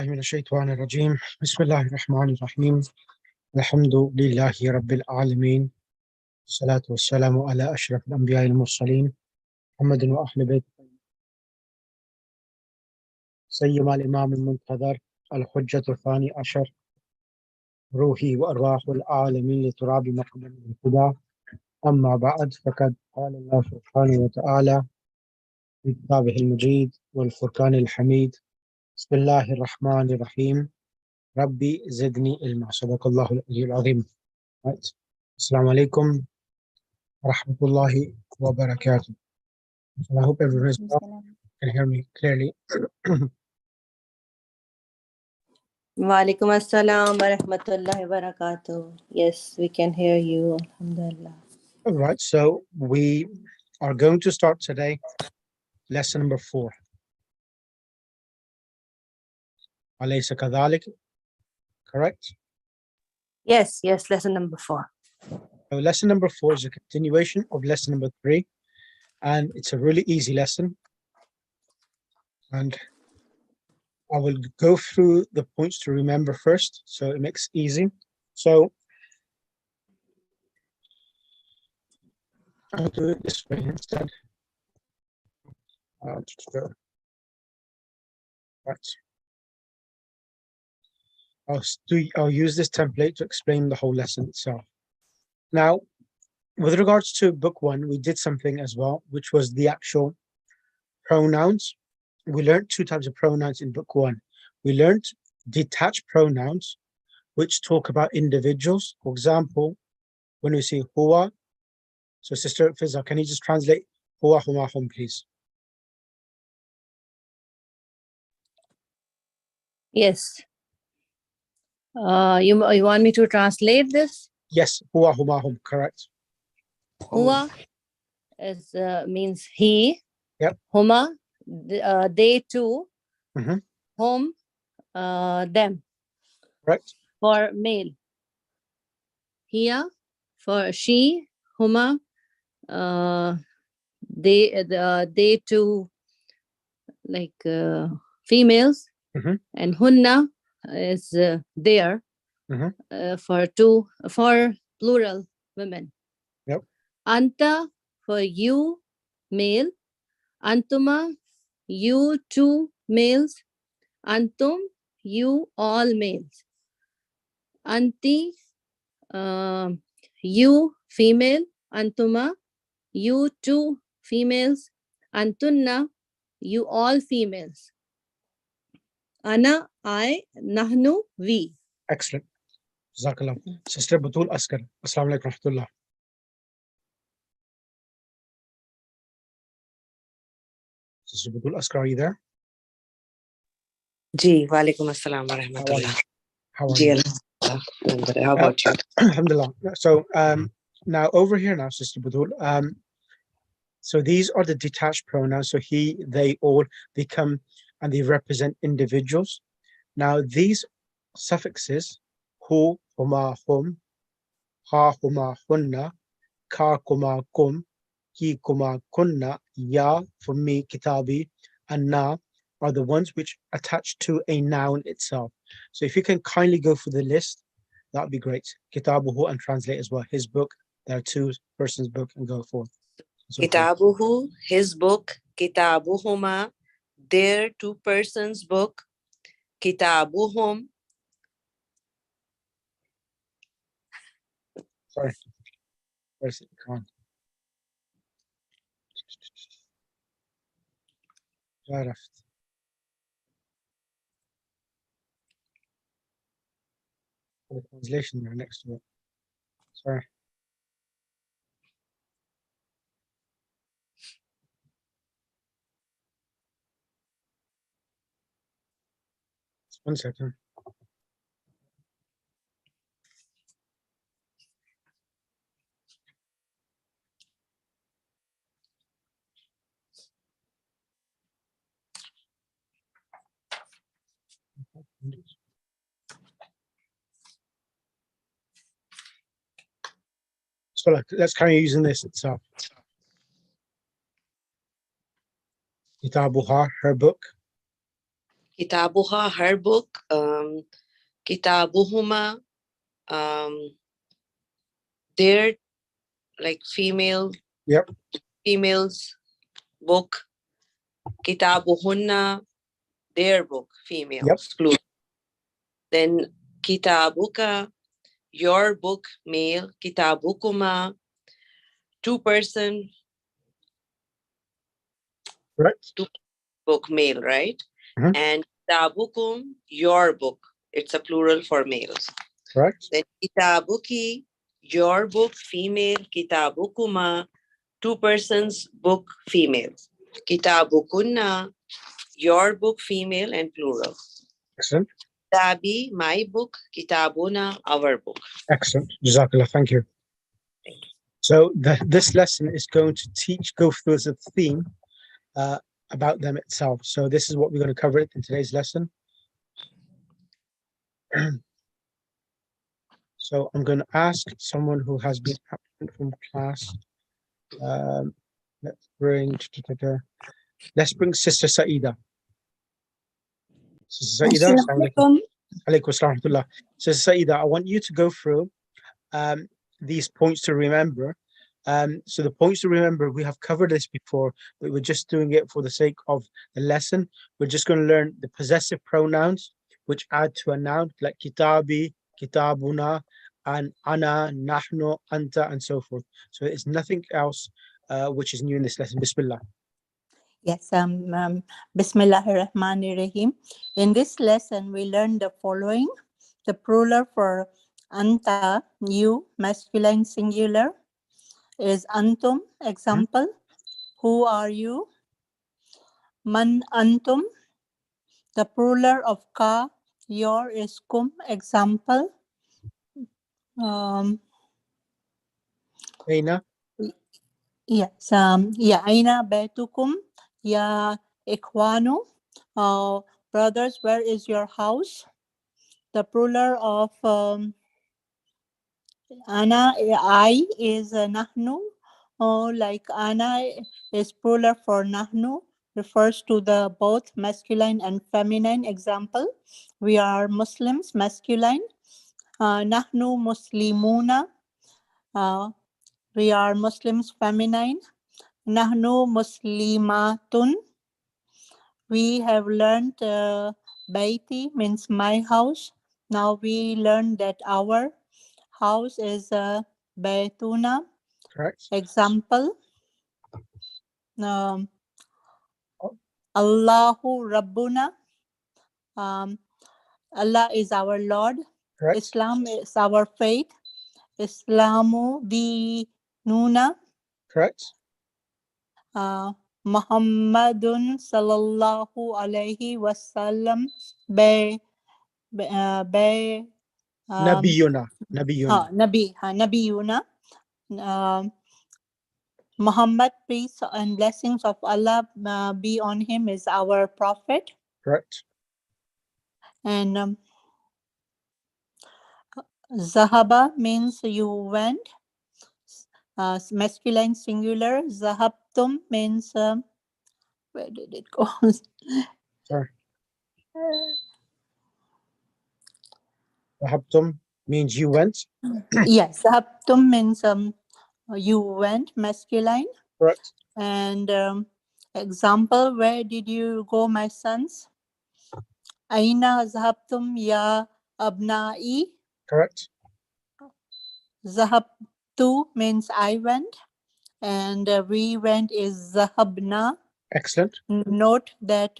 من الشيطان الرجيم بسم الله الرحمن الرحيم الحمد لله رب العالمين والصلاة والسلام على أشرف الأنبياء المرسلين محمد وأهل بيت سيما الإمام المنتظر الحجة الثاني عشر روحي وأرواح العالمين لتراب مقدم الهدى أما بعد فقد قال الله سبحانه وتعالى في كتابه المجيد والفرقان الحميد بسم الله الرحمن الرحيم ربي زدني علما صدق الله العلي العظيم. Right. Assalamu alaikum wa rahmatullahi wa barakatuh. So I hope everyone is well. Can hear me clearly. Wa alaikum assalam wa rahmatullahi wa barakatuh. Yes, we can hear you. Alhamdulillah. All right, so we are going to start today lesson number 4. Alaysa kadhalik, correct? Yes, lesson number 4. So lesson number 4 is a continuation of lesson number 3, and it's a really easy lesson. And I will go through the points to remember first, so it makes it easy. So I'll do it this way instead. Right. I'll use this template to explain the whole lesson itself. Now, with regards to book 1, we did something as well, which was the actual pronouns. We learned 2 types of pronouns in book 1. We learned detached pronouns, which talk about individuals. For example, when we say huwa, so Sister Fizza, can you just translate huwa, huma, hum, please? Yes. You want me to translate this? Yes, huwa, huma, hum, correct. Huwa is means he. Yep. Huma, they two. Mm-hmm. Hum, them. Correct. For male. Hiya for she. Huma, they two, like females. Mm-hmm. And hunna is there. Mm-hmm. For plural women. Yep. Anta for you, male. Antuma, you two males. Antum, you all males. Anti, you female. Antuma, you two females. Antunna, you all females. Ana, I, nahnu, we. Excellent. Jazakallah. Sister Batul Askar. Assalamu alaikum rahmatullah. Sister Batul Askar, are you there? Ji, wa alaikum assalam wa rahmatullah. How are you? How about you? Alhamdulillah. So now over here now, Sister Batul. So these are the detached pronouns. So he, they, all, they come and they represent individuals. Now these suffixes, hu, huma, hum, ha, huma, hunna, ka, kuma, kum, ki, kuma, kunna, ya, for me, kitabi, and na, are the ones which attach to a noun itself. So if you can kindly go through the list, that'd be great. Kitabuhu, and translate as well. His book, there are 2 persons' book, and go forth. So Kitabuhu, his book. Kitabuhuma, their 2 persons' book. Kitabuhum. Sorry. Where's it? Come on. عرفت. The translation there next to it. Sorry. Just 1 second. So let's carry using this itself. Kitabuha, her book. Kitabuha, her book. Kitabuhuma, their like Yep. females book. Kitabuhunna, their book, females, plural. Then kitabuka, your book, male. Kitabukuma, two-person Correct. book, male, right? Mhm. And kitabukum, your book. It's a plural for males. Correct. Then kitabuki, your book, female. Kitabukuma, two persons book, females. Kitabukunna, your book, female and plural. Excellent. Kitabi, my book. Kitabuna, our book. Excellent. Jazakallah. Thank you. So this lesson is going to go through as a theme about them itself. So this is what we're going to cover in today's lesson. So I'm going to ask someone who has been absent from class. Let's bring Sister Saida. Sister Saida, Assalamualaikum. Alaikum assalam wa rahmatullah. Sister Saida, I want you to go through these points to remember. So the points to remember, we have covered this before, but we're just doing it for the sake of the lesson. We're just going to learn the possessive pronouns, which add to a noun, like kitabi, kitabuna, and ana, nahnu, anta, and so forth. So it's nothing else which is new in this lesson. Bismillah. Yes, Bismillahirrahmanirrahim. In this lesson, we learned the following. The plural for anta, you, masculine singular, is antum, example. Who are you? Man antum. The plural of ka, your, is kum, example. Aina. Yes, ya aina baitukum, ya ikhwanu. Brothers, where is your house? The plural of ana, I, is nahnu. Like ana is plural for nahnu, refers to the both masculine and feminine. Example, we are Muslims, masculine. Nahnu muslimuna. We are Muslims, feminine. Nahnu muslimatun. We have learned baiti means my house. Now we learned that our house is baituna. Correct. Example, Allahu Rabbuna. Allah is our Lord. Correct. Islam is our faith. Islamu dinuna. Correct. Muhammadun sallallahu alayhi wasallam Nabiyuna. Nabiyuna. Muhammad, peace and blessings of Allah be on him, is our prophet. Correct. And Zahaba means you went. Masculine singular. Zahabtum means where did it go? Sorry. Zahabtum means you went. Yes, Zahabtum means you went, masculine. Correct. And example, where did you go, my sons? Aina zahabtum ya abna'i. Correct. Zahabtu means I went, and we went is zahabna. Excellent. Note that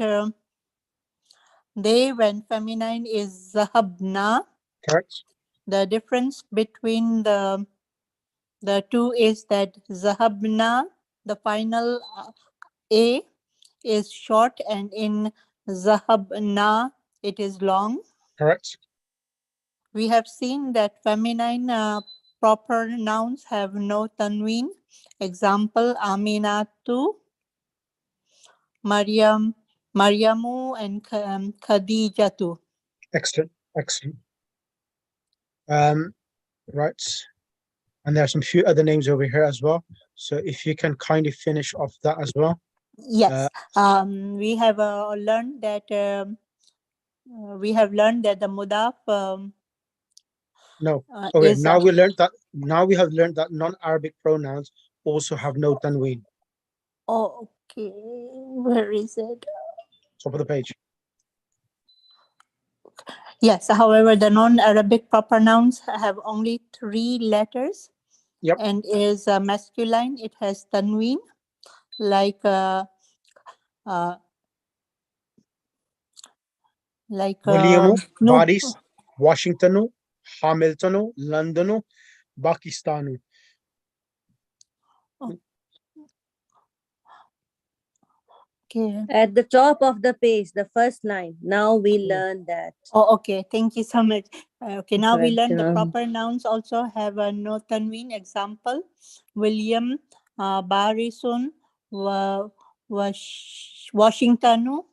they went feminine is zahabna. Correct. The difference between the two is that zahabna, the final a, is short, and in zahabna it is long. Correct. We have seen that feminine proper nouns have no tanween. Example, Aminatu, Maryamu, and Khadijatu. Excellent. Excellent. Right. And there are some few other names over here as well. So if you can kindly finish off that as well. Yes. We have learned that we have learned that the mudaf No. Okay, is now we have learned that non-Arabic pronouns also have no tanween. oh, okay. Where is it? Top of the page. Yes, however, the non-Arabic proper nouns have only 3 letters. Yep. And is masculine. It has tanween, like Williamu, no. Paris, Washingtonu, Hamiltonu, Londonu, Pakistanu. Okay. At the top of the page, the first line. Now we learn that. Oh, okay. Thank you so much. Okay, now we learn the Welcome. proper nouns also have a no tanween. Example: William, Barisun, Washingtonu,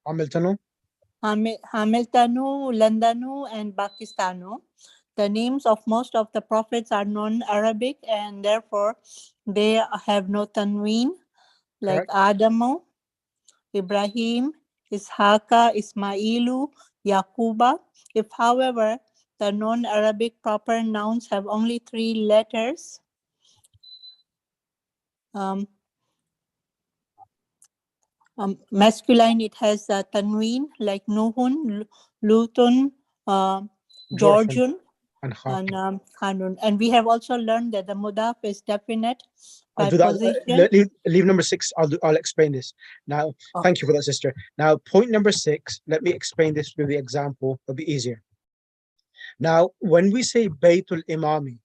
Hamiltonu, Hamiltonu, Londonu, and Pakistanu. The names of most of the prophets are non-Arabic, and therefore they have no tanween, like correct. Adamu, Ibrahim, Ishaqa, Ismailu, Yaquba. If, however, the non-Arabic proper nouns have only 3 letters, masculine, it has tanween, like Nuhun, Lutun, Georgian, and Khan. and Hanun. And we have also learned that the mudaf is definite I'll by do that. position. Leave number 6. I'll explain this now. Oh. Thank you for that, sister. Now, point number 6. Let me explain this with the example. It'll be easier. Now, when we say Baytul Imami,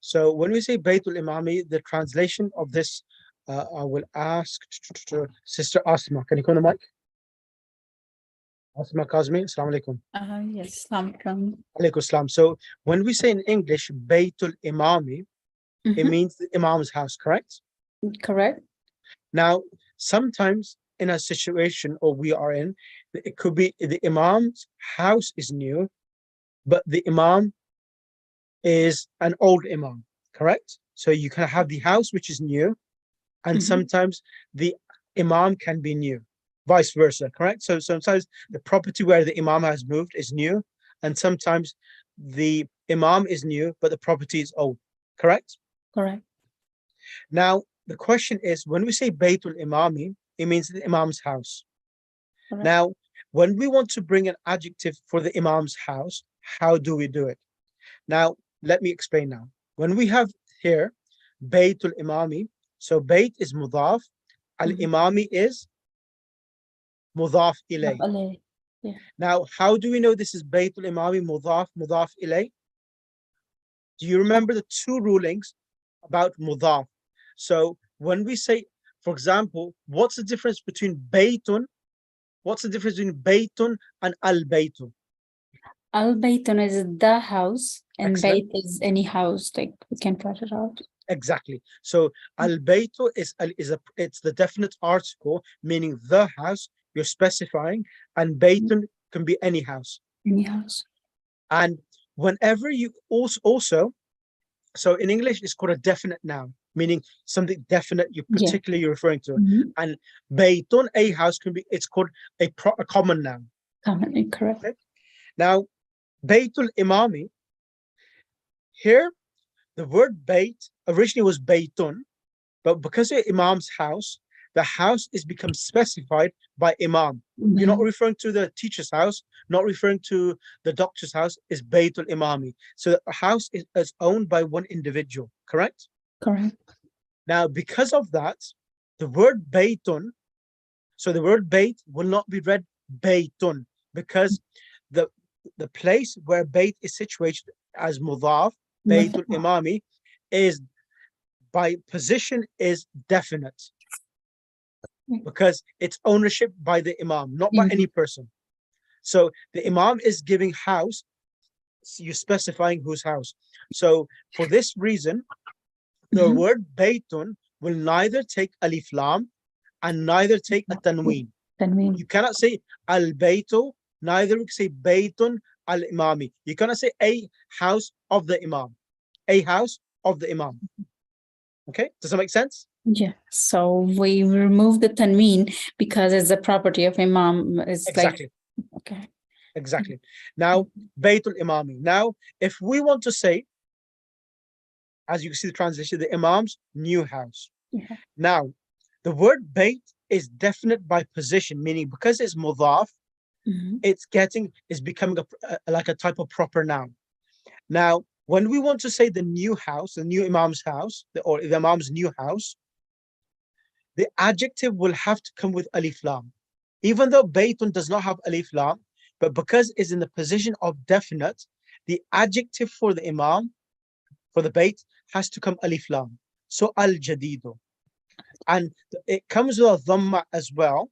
so when we say Baytul Imami, the translation of this, I will ask Sister Asma. Can you come on the mic? Asma Kazmi, Assalamu alaikum. Yes, Alaikum. Alaikum salam. So when we say in English Baytul Imami, it means the Imam's house, correct? Correct. Now, sometimes in a situation or we are in, it could be the Imam's house is new, but the Imam is an old Imam, correct? So you can have the house which is new, and sometimes the Imam can be new, vice versa, correct? So sometimes the property where the Imam has moved is new, and sometimes the Imam is new, but the property is old, correct? Correct. Now, the question is, when we say Baytul Imami, it means the Imam's house. Correct. Now, when we want to bring an adjective for the Imam's house, how do we do it? Now, let me explain now. When we have here Baytul Imami, so Bayt is mudaf, al-Imami is mudaf ilay. Alay. Now, how do we know this is Baytul Imami mudaf ilay? Do you remember the 2 rulings about mudaf? So when we say, for example, what's the difference between Baytun? What's the difference between Baytun and al-Baytu? Al-Baytun is the house, and Excellent. Bayt is any house, like we can put it out. Exactly. So al-Baytu it's the definite article, meaning the house you're specifying, and Baytun can be any house. Any house. And whenever you also, so in English it's called a definite noun, meaning something definite you're particularly referring to. And Baytun, a house, can be, it's called a common noun. Commonly correct. Okay? Now, Baytul Imami, here the word Bayt originally was Baytun, but because of Imam's house, the house is become specified by Imam. You're not referring to the teacher's house, not referring to the doctor's house, is Baytul Imami. So the house is owned by one individual, correct? Correct. Now, because of that, the word Baytun, so the word Bayt will not be read Baytun, because the place where Bayt is situated as Mudaf, Baytul Imami, is by position is definite, because it's ownership by the Imam, not by any person. So the Imam is giving house, you're specifying whose house. So for this reason, the word Baytun will neither take alif lam and neither take a tanween. You cannot say al-Baytu, neither you say Baytun al-Imami. You cannot say a house of the Imam. A house of the Imam. Okay, does that make sense? Yeah. So we remove the tanween because it's a property of Imam. It's Exactly. like, okay. Exactly. Now, Baytul Imami. Now, if we want to say, as you can see the translation, the Imam's new house. Yeah. Now, the word Bayt is definite by position, meaning because it's mudaf, Mhm. it's becoming like a type of proper noun. Now, when we want to say the new house, the new Imam's house, or the Imam's new house, the adjective will have to come with alif lam. Even though Baytun does not have alif lam, but because it's in the position of definite, the adjective for the Imam, for the Bayt, has to come alif lam. So al-jadidu. And it comes with a dhamma as well,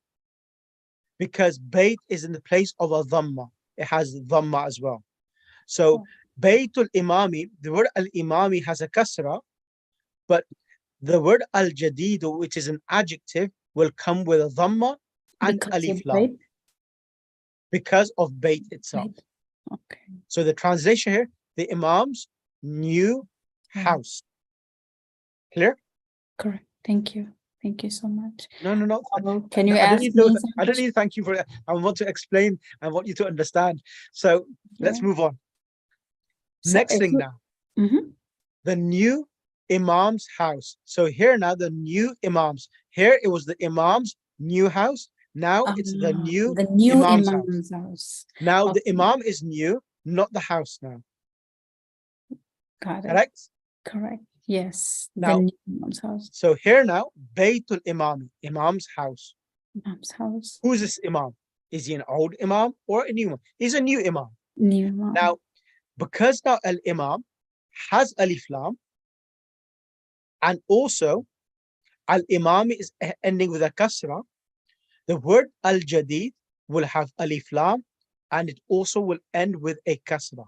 because Bayt is in the place of a dhamma. It has dhamma as well. So Baytul Imami, the word al-Imami has a kasra, but the word al-Jadidu, which is an adjective, will come with a dhamma and Because alif of lam Bayt? because of Bayt itself. Bayt. Okay. So the translation here, the Imam's new house. Clear? Correct. Thank you. Thank you so much. No. Can you I don't ask need me to, some I don't need to thank you for that. I want to explain. I want you to understand. So let's Yeah. move on. So Next if thing you- now, Mhm. the new Imam's house. So here now the new Imam's. Here it was the Imam's new house. Now it's the new the new Imam's house. Imam's house. Now the Okay. Imam is new, not the house now. Got it. Correct? Correct. Yes. The Now, new Imam's house. so here now, Baytul Imam, Imam's house. Imam's house. Who's this Imam? Is he an old Imam or a new one? He's a new Imam. New Imam. Now, because now Al Imam has Alif Lam, and also Al Imam is ending with a Kasra, the word Al Jadid will have Alif Lam, and it also will end with a Kasra.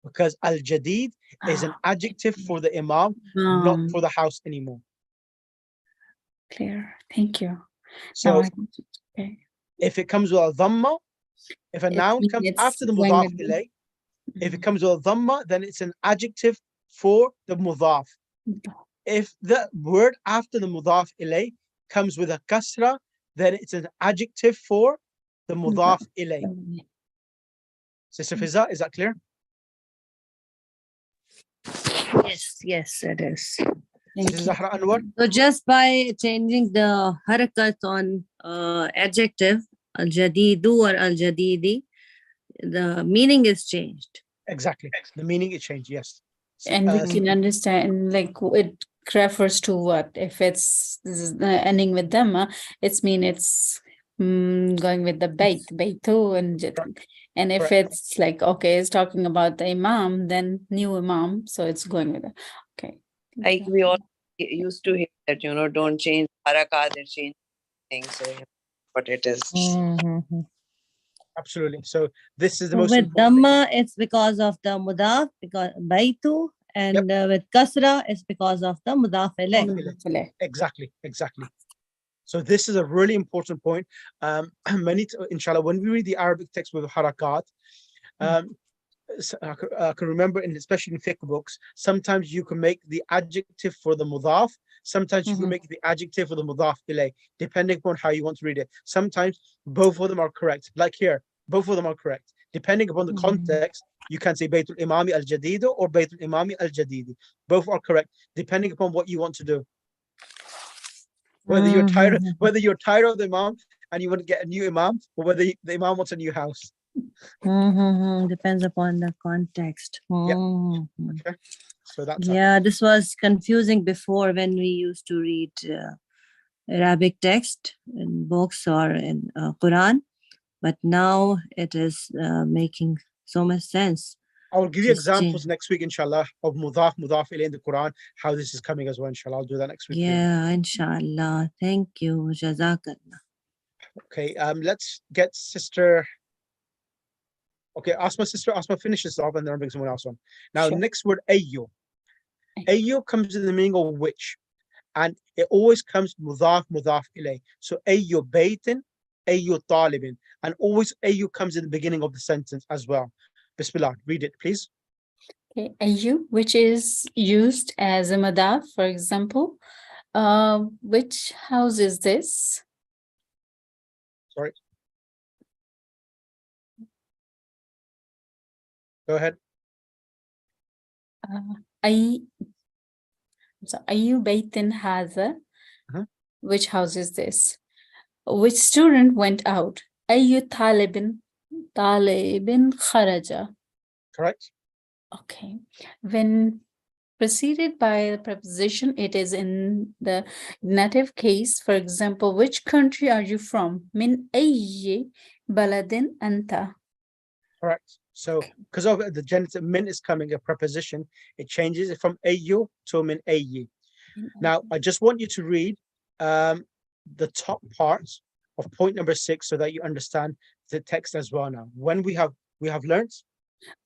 Because Al Jadid is an adjective for the Imam, not for the house anymore. Clear. Thank you. So Okay. if it comes with a dhamma, if a It noun means comes it's after the going mudaf with the- ilay, if it comes with a dhamma, then it's an adjective for the mudaf. If the word after the mudaf ilay comes with a kasra, then it's an adjective for the mudaf ilay. Sister Fiza, is that clear? Yes, it is. Thank Sister you. Zahra Anwar? So just by changing the harakat on adjective al-jadidu or al-jadidi, the meaning is changed. Exactly. The meaning it changed, yes. And we can understand like it refers to what. If it's ending with dhamma, it's mean it's going with the baytu and if Correct. it's like okay, it's talking about the imam, then new imam, so it's going with it. Okay. Like we all used to hear that, don't change harakat, it changes things. So what it is. Absolutely. So this is the So most with important thing. dhamma, it's because of the mudaf, because baitu, and with kasra, it's because of the mudaf ilayh. Exactly. So this is a really important point. Inshallah, when we read the Arabic text with harakat, I can remember, especially in fiqh books, sometimes you can make the adjective for the mudaf, sometimes you can make the adjective for the mudaf ilay, depending upon how you want to read it. Sometimes both of them are correct. Like here, both of them are correct. Depending upon the context, you can say Baytul Imami al-Jadidu or Baytul Imami al-Jadidi. Both are correct, depending upon what you want to do. Whether you're tired of the Imam and you want to get a new Imam, or whether the Imam wants a new house. Depends upon the context. Okay. So that's Yeah, this was confusing before when we used to read Arabic text in books or in Quran, but now it is making so much sense. I will give you Just examples next week, inshallah, of mudaf ilayh in the Quran, how this is coming as well, inshallah. I'll do that next week. Yeah, inshallah. Thank you. Jazakallah. Okay, let's get sister. Okay, Asma, sister Asma, finish this off and then I'll bring someone else on. Now, Sure. next word, ayyu. Ayyu comes in the meaning of which, and it always comes mudaf ilayh. So ayyu baytin, ayyu talibin, and always ayyu comes in the beginning of the sentence as well. Bismillah, read it, please. Okay, ayu, which is used as a madaf, for example, Which house is this? Sorry. Go ahead. أي بيت هذا? Uh-huh. Which house is this? Which student went out? أي طالب خرج? Correct. Okay. When preceded by a preposition, it is in the native case. For example, which country are you from? من أي بلد أنت? Correct. So because of the genitive min is coming a preposition, it changes it from ayu to min ayi. Now, I just want you to read the top parts of point number 6 so that you understand the text as well. Now, when we have learned,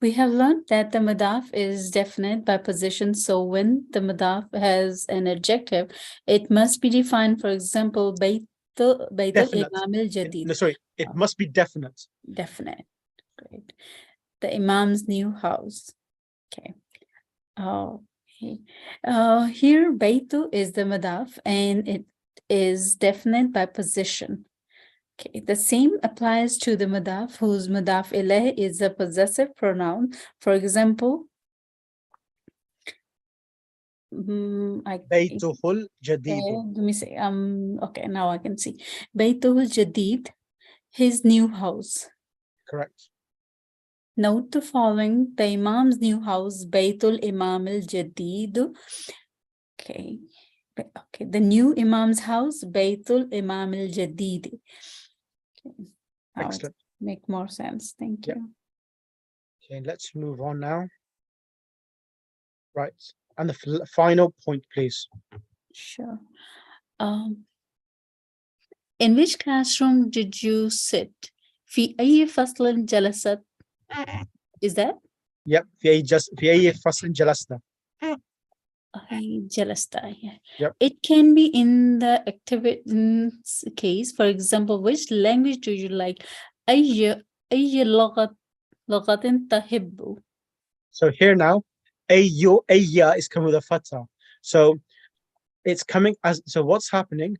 We have learned that the madaf is definite by position. So when the madaf has an adjective, it must be defined. For example, Bayt Definite. al-Imam al-Jadid. no, sorry, it must be definite. Definite. Great. The Imam's new house. Okay. Okay. Here, Baytu is the madaf and it is definite by position. Okay, the same applies to the madaf, whose madaf ilayh is a possessive pronoun. For example, Baytuhul Jadid. let me say, okay, now I can see. Baytuhul Jadid, his new house. Correct. Note the following: the Imam's new house, Baytul Imam al Jadid. Okay, okay, the new Imam's house, Baytul Imam al Jadid. Okay. Excellent. Make more sense. Thank Yep. you. Okay, let's move on now. Right. And the final point, please. Sure. In which classroom did you sit? في أي فصل جلست? Is that? Yep. في أي فصل جلست. جلست. Yeah. Yep. It can be in the activity case. For example, which language do you like? أي لغة تحب? So here now, ayya is coming with a fatha. So it's coming as, so what's happening?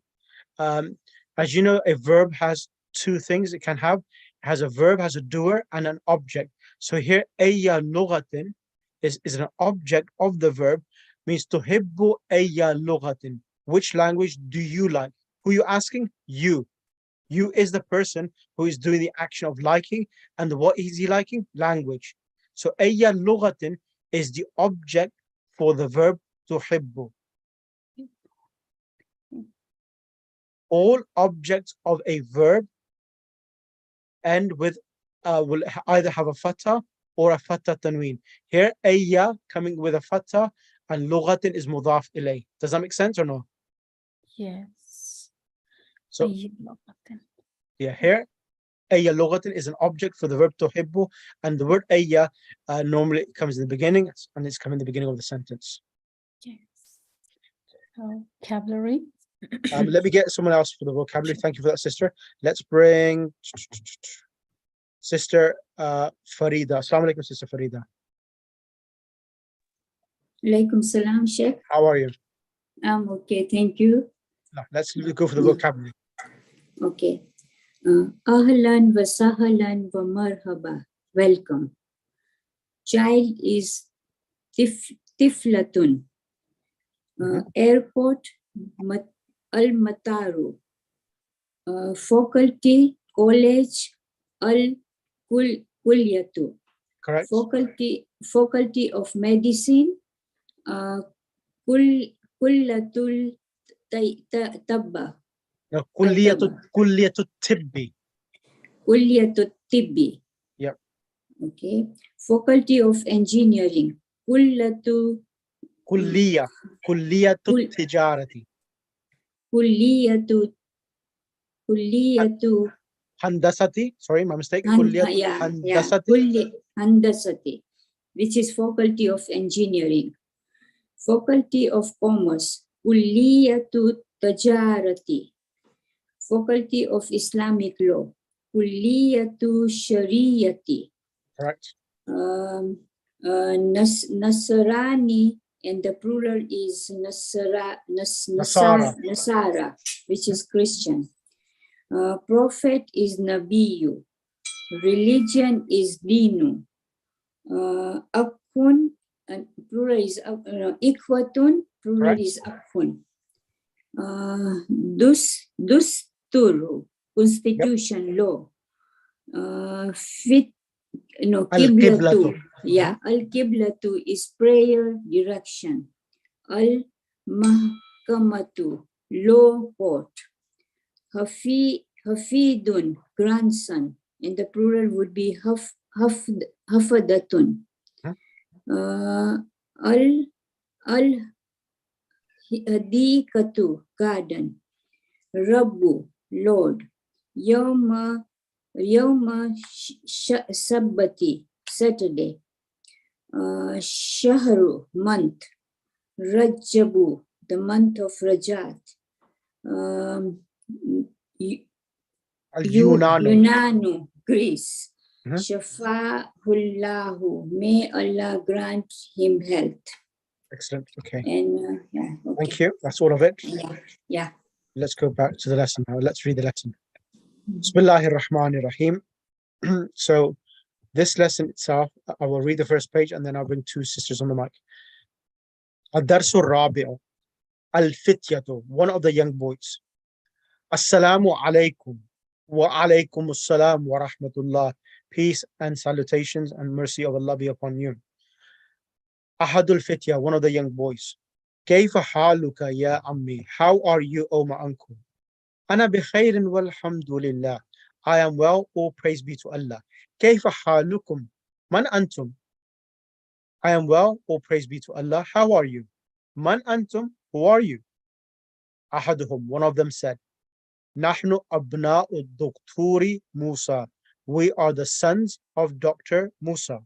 As you know, a verb has two things it can have. It has a verb, has a doer, and an object. So here, ayya lughatin is an object of the verb, means tuhibbu ayya lughatin. Which language do you like? Who you asking? You. You is the person who is doing the action of liking, and what is he liking? Language. So ayya lughatin is the object for the verb tuhibbu. All objects of a verb end with will either have a fatha or a fatha tanween. Here, ayya coming with a fatha and lughatin is mudaf ilay. Does that make sense or no? Yes. So أي لغة. yeah, here ayya lughatin is an object for the verb tuhibbu, and the word ayya normally comes in the beginning and it's coming in the beginning of the sentence. Yes. Vocabulary. Let me get someone else for the vocabulary. Thank you for that, sister. Let's bring Sister Farida. Assalamu alaikum, Sister Farida. Alaikum salam, Sheikh. How are you? I'm okay, thank you. No, let's go for the vocabulary. Okay. Ahlan wa sahlan wa marhaba. Welcome. Child is tiflatun. Airport, al-mataru. Faculty, college, al-kulyatu. Correct. Faculty of medicine, kullatul tabba. No, kulliyatu tibbi. Kulliyatu tibbi. Yep. Okay. Faculty of engineering, kulliyatu tijarati. kulliyatu Handasati. Sorry, my mistake. handasati, which is faculty of engineering. Faculty of commerce, kulliyatu tajarati. Faculty of Islamic law, kulliyatu shariyati. Correct. Nasrani and the plural is Nasara. Nasara, which is Christian. Prophet is Nabiyu. Religion is Dinu. Akun, and plural is Ikwatun, plural Correct. is Akun. Dusturu, constitution, law. Qiblatu. Al-Qiblatu. Yeah, al-Qiblatu is prayer direction. Al-Mahkamatu, law court. Hafidun, grandson, and the plural would be Hafadatun. Al-Hadikatu, garden. Rabbu, Lord. Yawma Sabbati, Saturday. Shahru, month. Rajabu, the month of Rajat. Al-Yunanu. Yunanu, Greece. Mhm. Shafa'ullahu, may Allah grant him health. Excellent. Okay. And yeah, okay. Thank you. That's all of it. Yeah. Let's go back to the lesson now. Let's read the lesson. Bismillahir Rahmanir Rahim. So this lesson itself, I will read the first page and then I'll bring two sisters on the mic. Ad-Darsu Rabi'u. Al-Fityatu, one of the young boys. Assalamu alaikum. Wa alaikum assalam wa rahmatullah. Peace and salutations and mercy of Allah be upon you. Ahadul Fitya, one of the young boys. Kayfa haluka ya ammi? How are you, O my uncle? Ana bi khairin walhamdulillah. I am well, all praise be to Allah. Kayfa halukum? Man antum? I am well, all praise be to Allah. How are you? Man antum? Who are you? Ahaduhum, one of them said, Nahnu abna'u Dr. Musa. We are the sons of Dr. Musa.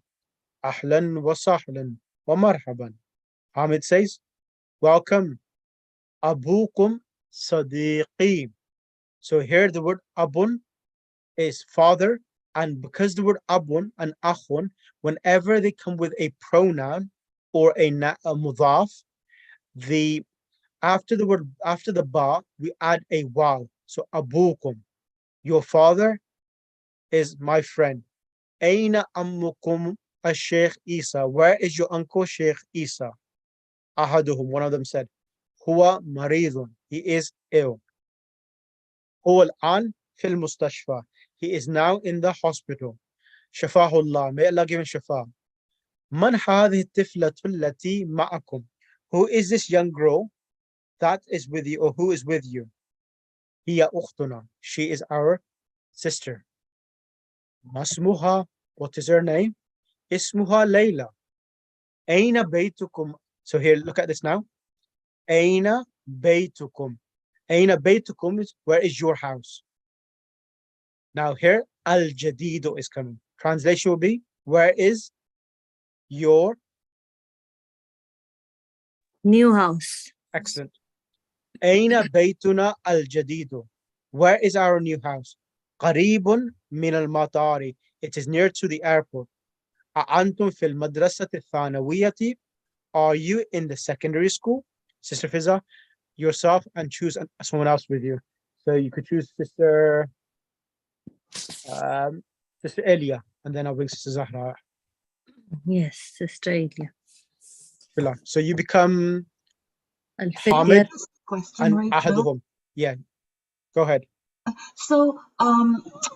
Ahlan wa sahlan wa marhaban. Hamid says, welcome. Abukum sadiqi. So here the word abun is father, and because the word abun and akhun, whenever they come with a pronoun or a mudaf, after the ba, we add a waw. So abukum, your father is my friend. Aina ammukum al-Sheikh Isa. Where is your uncle Sheikh Isa? Ahaduhum, one of them said, Huwa maridun. He is ill. Huwa al-an fil mustashfa. He is now in the hospital. Shafahullah. May Allah give him shafa. Man hadhihi tiflatu allati ma'akum. Who is this young girl that is with you, or who is with you? Hiya ukhtuna. She is our sister. Masmuha. What is her name? Ismuha Layla. Aina baytukum. So here, look at this now. Aina baytukum. Aina baytukum is, where is your house? Now here, al-jadidu is coming. Translation will be, where is your New house. Excellent. Aina baytuna al-jadidu. Where is our new house? Qaribun min al-matari. It is near to the airport. A'antum fil madrasati thanawiyati. Are you in the secondary school? Sister Fiza, yourself, and choose someone else with you. So you could choose Sister Elia, and then I'll bring Sister Zahra. Yes, Sister Elia. So you become Al-Fityat. Hamid Question and right now. Ahaduhum. Yeah, go ahead. So,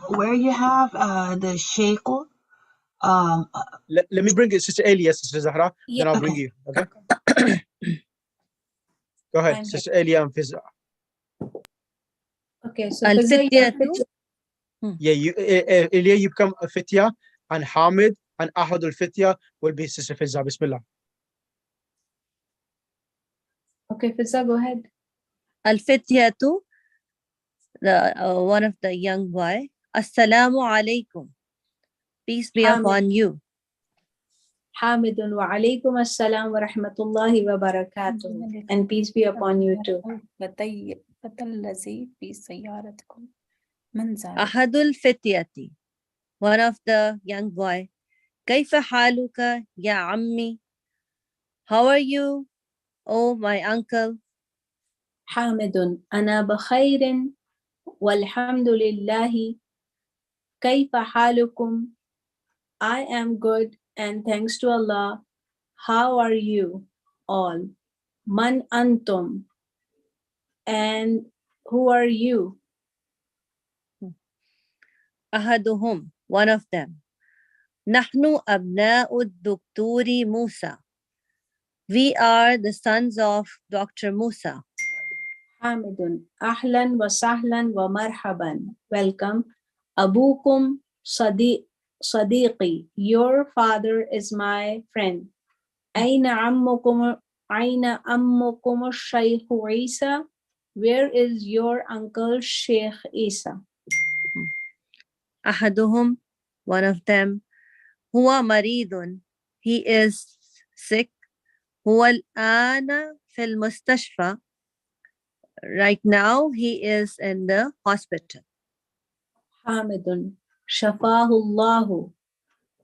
where you have the Sheikh, Let me bring it, Sister Elia, Sister Zahra, then I'll bring okay. you. Okay. Go ahead, I'm Sister Elia and Fiza. Okay, so Fiza, Al-Fityatu. Yeah, you Elia, you become a Fitya, and Hamid and Ahad al-Fitya will be Sister Fiza. Bismillah. okay, Fiza, go ahead. Al-Fityatu, one of the young boy. Assalamu alaikum. Peace be upon you. Hamidun wa alaikum assalam wa rahmatullahi wa barakatuh. And peace be upon you too. Ahadul Fityati, one of the young boy. Kayfa haluka ya ammi? How are you, Oh, my uncle. حامد أنا بخير والحمد لله كيف حالكم. I am good and thanks to Allah. How are you all? Man antum, and who are you? أحدهم, one of them. نحن أبناء الدكتور موسى. We are the sons of Dr. Musa. حامد أهلا وسهلا ومرحبا. Welcome. أبوكم صديقي. Your father is my friend. أين عمكم الشيخ عيسى? Where is your uncle Sheikh Isa? أحدهم, one of them. هو مريض. He is sick. هو الآن في المستشفى. Right now he is in the hospital. حامد شفاه الله.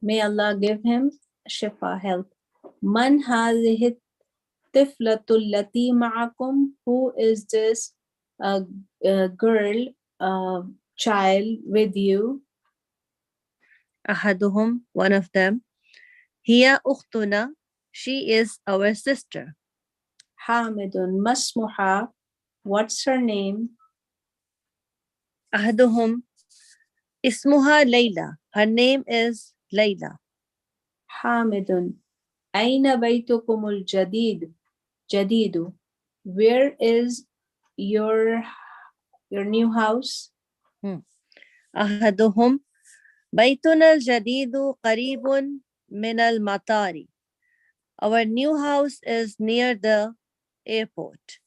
May Allah give him shifa, health. من هذه الطفلة التي معكم? Who is this girl, child with you? أحدهم, one of them. هي أختنا. She is our sister. حامد ما اسمها? What's her name? أحدهم, اسمها ليلى. Her name is ليلى. حامد أين بيتكم الجديد؟ جديد. Where is your new house? أحدهم, بيتنا الجديد قريب من المطار. Our new house is near the airport.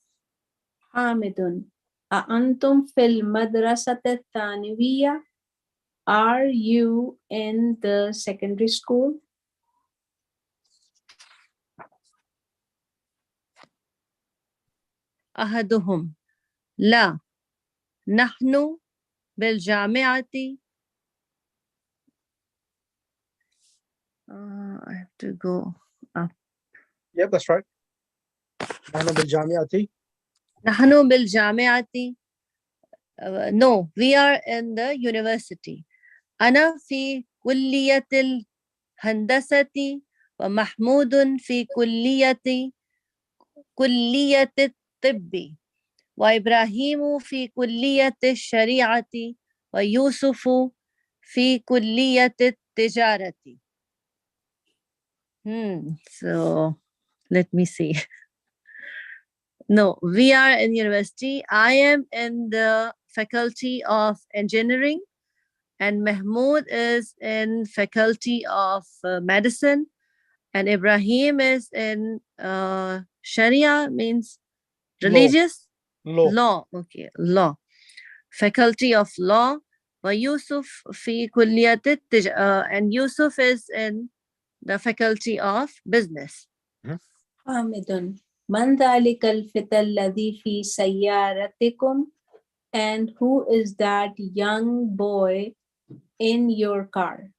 حامد أأنتم في المدرسة الثانوية? Are you in the secondary school? أحدهم, لا نحن بالجامعة. I have to go up. Yep, that's right. نحن بالجامعة. نحن بالجامعة. No, we are in the university. أنا في كلية الهندسة ومحمود في كلية الطب وإبراهيم في كلية الشريعة ويوسف في كلية التجارة. So let me see. No, we are in university. I am in the faculty of engineering, and Mahmoud is in faculty of medicine, and Ibrahim is in Sharia, means religious law. Okay, law. Faculty of law. ويوسف في كلية and Yusuf is in the faculty of business. حامد من ذلك الفتى الذي في سيارتكم? And who is that young boy in your car?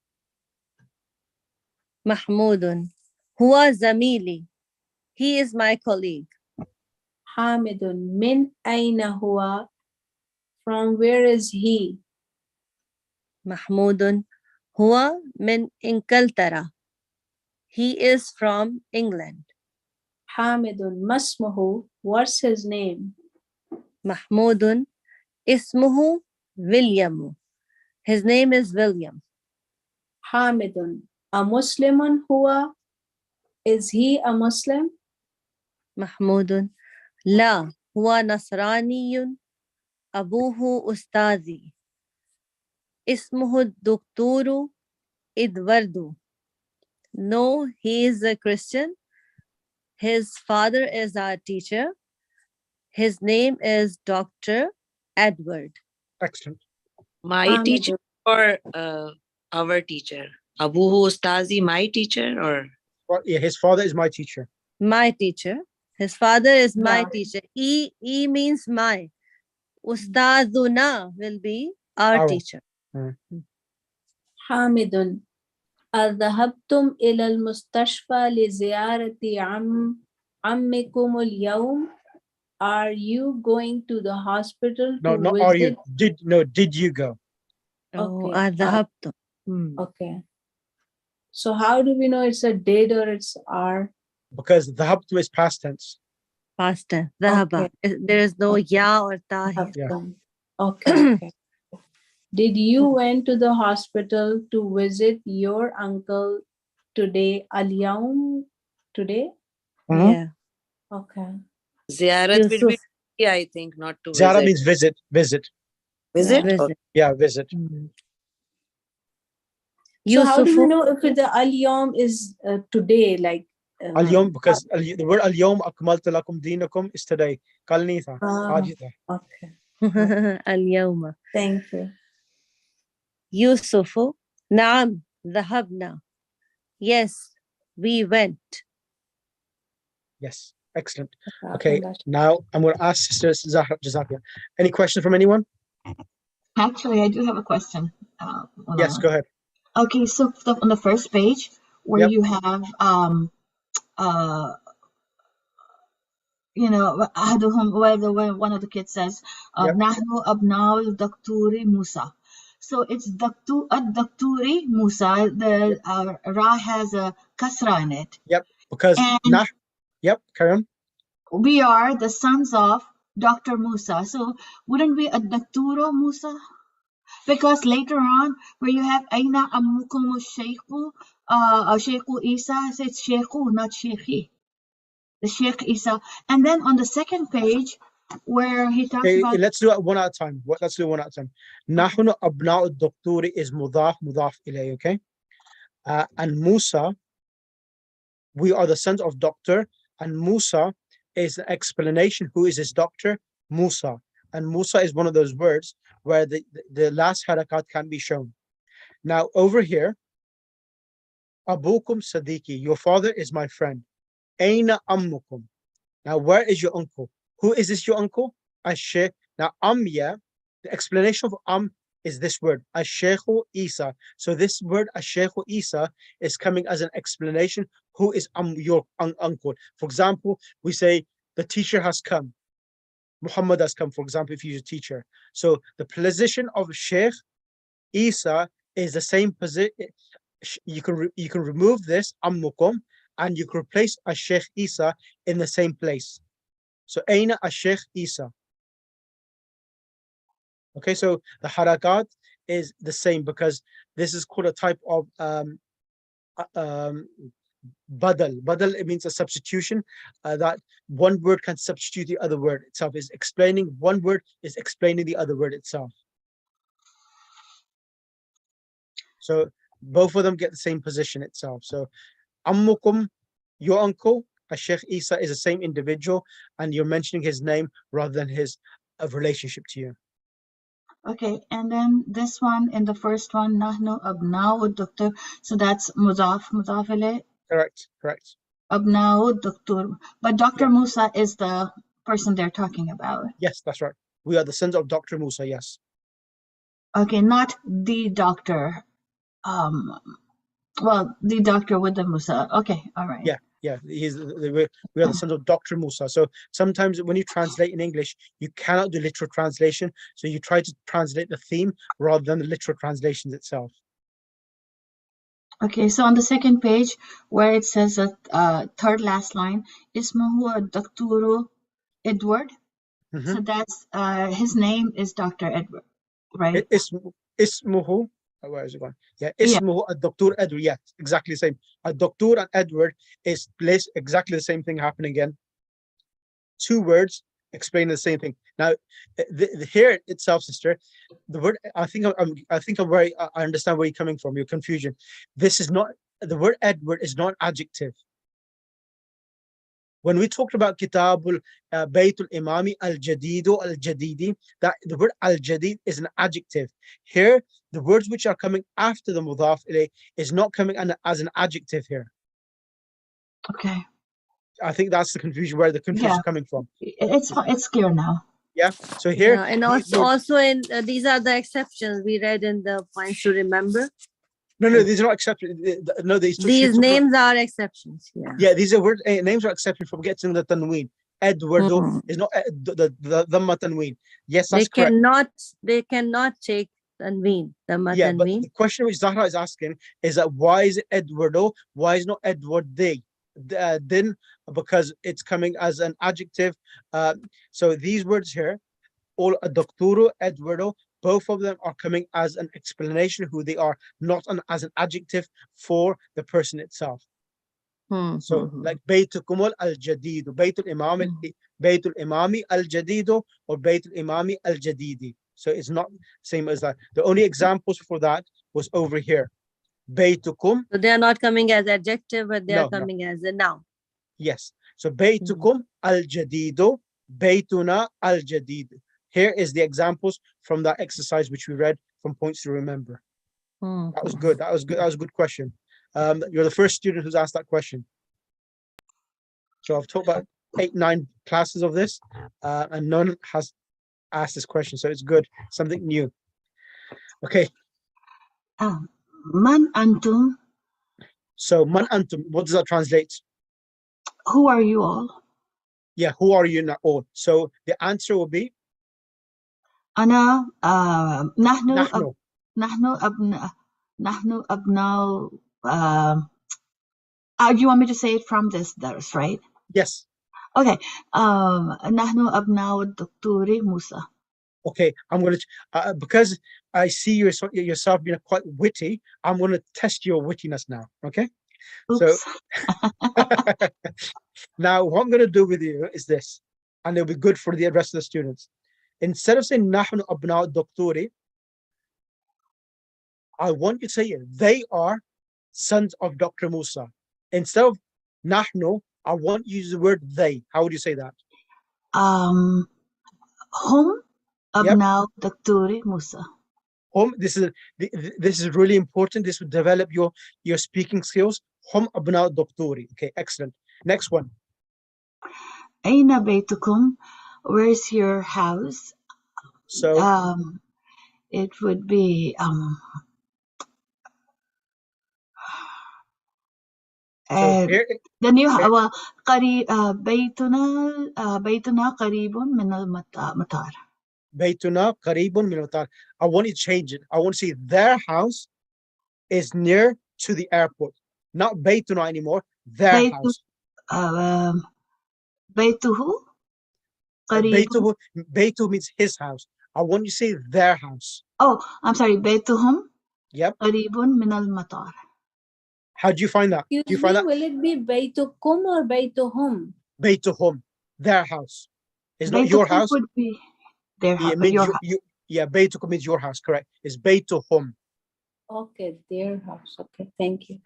محمود هو زميلي. He is my colleague. حامد من أين هو? From where is he? محمود هو من إنجلترا. He is from England. حامد ما اسمه? What's his name? محمود اسمه ويليام. His name is William. حامد أمسلم هو? Is he a Muslim? محمود لا هو نصراني. أبوه أستاذي. اسمه الدكتور إدواردو. No, he is a Christian. His father is our teacher. His name is Dr. Edward. Excellent. My teacher or our teacher? Abuhu Ustazi, my teacher, or? Well, yeah, his father is my teacher. My teacher. His father is my Yeah. teacher. E means my. Ustaduna will be our teacher. حامد أذهبتم إلى المستشفى لزيارة عم Ammikumul Yawm. Are you going to the hospital No, to not are you. visit? Did you go? Oh, Okay. ذهبت. Okay. So how do we know it's a did or it's are? Because dhahabtu is past tense. Past tense. ذهب. There is no ya or ta here. Yeah. Okay. Okay. Did you went to the hospital to visit your uncle today? Al-yawm today? Yeah. Okay. Ziyarat will be, Yusuf. yeah, I think, not to Zara visit. means visit. Visit. Visit? Visit. Okay. Yeah, visit. So how do Yusuf. we know if the al-yawm is today, like Al-yawm, because the word al-yawm akmaltu lakum dinakum is today. Kalnitha. Ajita. okay. اليوم. Thank you. يوسف. نعم ذهبنا. Yes, we went. Yes. Excellent. Okay. Now I'm going to ask Sister Zahra Jazakia. Any question from anyone? Actually, I do have a question. Yes, go ahead. Okay, so on the first page where Yep. you have you know, where one of the kids says, Yep. Nahnu abna'ul Dakturi Musa. So it's Dakturi Musa. The Ra has a kasra in it. Yep. Because And yep, carry on. we are the sons of Dr. Musa. So wouldn't we a Dakturo Musa? Because later on, where you have Aina Ammukum Shaykhu, Shaykhu Isa, it's Shaykhu, not Shaykhi. The Sheikh Isa. And then on the second page, where he talks Okay, about. let's do it one at a time. Let's do one at a time. Nahnu abna'u ad-dakturi is mudaf ilay, okay? And Musa, we are the sons of doctor, and Musa is the explanation. Who is his doctor? Musa. And Musa is one of those words where the last harakat can be shown. Now over here, Abukum Sadiqi, your father is my friend. Aina ammukum. Now where is your uncle? Who is this your uncle? Ash-Shaykh. Now the explanation of is this word, Ash-Shaykhu Isa. So this word Ash-Shaykhu Isa is coming as an explanation. Who is your uncle? For example, we say the teacher has come. Muhammad has come, for example, if you're a teacher. So the position of Shaykh Isa is the same position. You can remove this ammukum and you can replace Shaykh Isa in the same place. So Aina Shaykh Isa. Okay, so the harakat is the same because this is called a type of badal. Badal, it means a substitution, that one word can substitute the other word itself. Is explaining one word is explaining the other word itself. So both of them get the same position itself. So ammukum, your uncle, Sheikh Isa, is the same individual, and you're mentioning his name rather than his relationship to you. Okay, and then this one in the first one, Nahnu abna'u Doctor. So that's mudaf ilayh. Correct. Abna'u Doctor. But Dr. Musa is the person they're talking about. Yes, that's right. We are the sons of Dr. Musa, yes. Okay, not the doctor. Well, the doctor with the Musa. Okay, all right. Yeah. We are the sons of Dr. Musa. So sometimes when you translate in English, you cannot do literal translation. So you try to translate the theme rather than the literal translations itself. Okay, so on the second page where it says third last line, Ismuhu Dakturu Edward. So that's his name is Dr. Edward, right? Ismuhu. Where is it going? Yeah, Ismuhu Dr. Edward. Yeah, exactly the same. Dr. and Edward is placed exactly the same thing happening again. Two words explaining the same thing. Now, here itself, sister, the word I understand where you're coming from. Your confusion. This is not the word Edward is not adjective. When we talked about Kitabul Baytul Imami al-Jadidu al-Jadidi, that the word al-Jadid is an adjective. Here, the words which are coming after the mudaf ilayh is not coming as an adjective here. Okay. I think that's the confusion, where the confusion is coming from. It's clear now. Yeah. So here, and also in these are the exceptions we read in the points to remember. No, these are not exceptions. No, these These names are exceptions. Yeah. Yeah, these are words. Names are exceptions from getting the tanween. Eduardo Mhm. is not the tanween. Yes, They that's correct. cannot take tanween, the Yeah, but tanween. the question which Zahra is asking is that why is it Eduardo? Why is not Edward they? Then because it's coming as an adjective. So these words here, all doctoro, Eduardo, both of them are coming as an explanation who they are, not as an adjective for the person itself. So like Baytukum al-Jadidu, Baytul Imami al-Jadidu or Baytul Imami al-Jadidi. So it's not same as that. The only examples for that was over here. Baytukum. So they are not coming as adjective, but they are No. coming as a noun. Yes. So Baytukum al-Jadidu, Baytuna al-Jadid. Here is the examples from that exercise which we read from points to remember. That was good. That was good. That was a good question. You're the first student who's asked that question. So I've taught about 8-9 classes of this, and none has asked this question. So it's good, something new. Okay. Man antum. So man antum, what does that translate? Who are you all? Yeah, who are you not all? So the answer will be أنا نحن nahnu. نحن أبناء do you want me to say it from this verse, right? Yes. Okay. نحن أبناء الدكتور موسى. Okay, I'm going to, because I see yourself being quite witty, I'm going to test your wittiness now, okay? Oops. So, now what I'm going to do with you is this, and it'll be good for the rest of the students. Instead of saying نحن أبناء الدكتور, I want you to say they are sons of Dr. Musa. Instead of nahnu, I want you to use the word they. How would you say that? هم أبناء دكتور موسى. This is really important. This will develop your speaking skills. هم أبناء الدكتور. Okay, excellent. Next one. أين بيتكم? Where's your house? So it would be the new قريب بيتنا قريب من المطار. بيتنا قريب من المطار. I want you to change it. I want to say their house is near to the airport. Not بيتنا anymore. Their house. بيته قريب. بيته means his house. I want you to say their house. Oh, I'm sorry. بيتهم Yep. قريب من المطار. How do you find that? Excuse do you find me, that? will it be بيتكم or بيتهم? بيتهم, their house. It's not your house. Would be their house. Yeah, بيتكم means your house, correct. It's بيتهم. Okay, their house. Okay, thank you.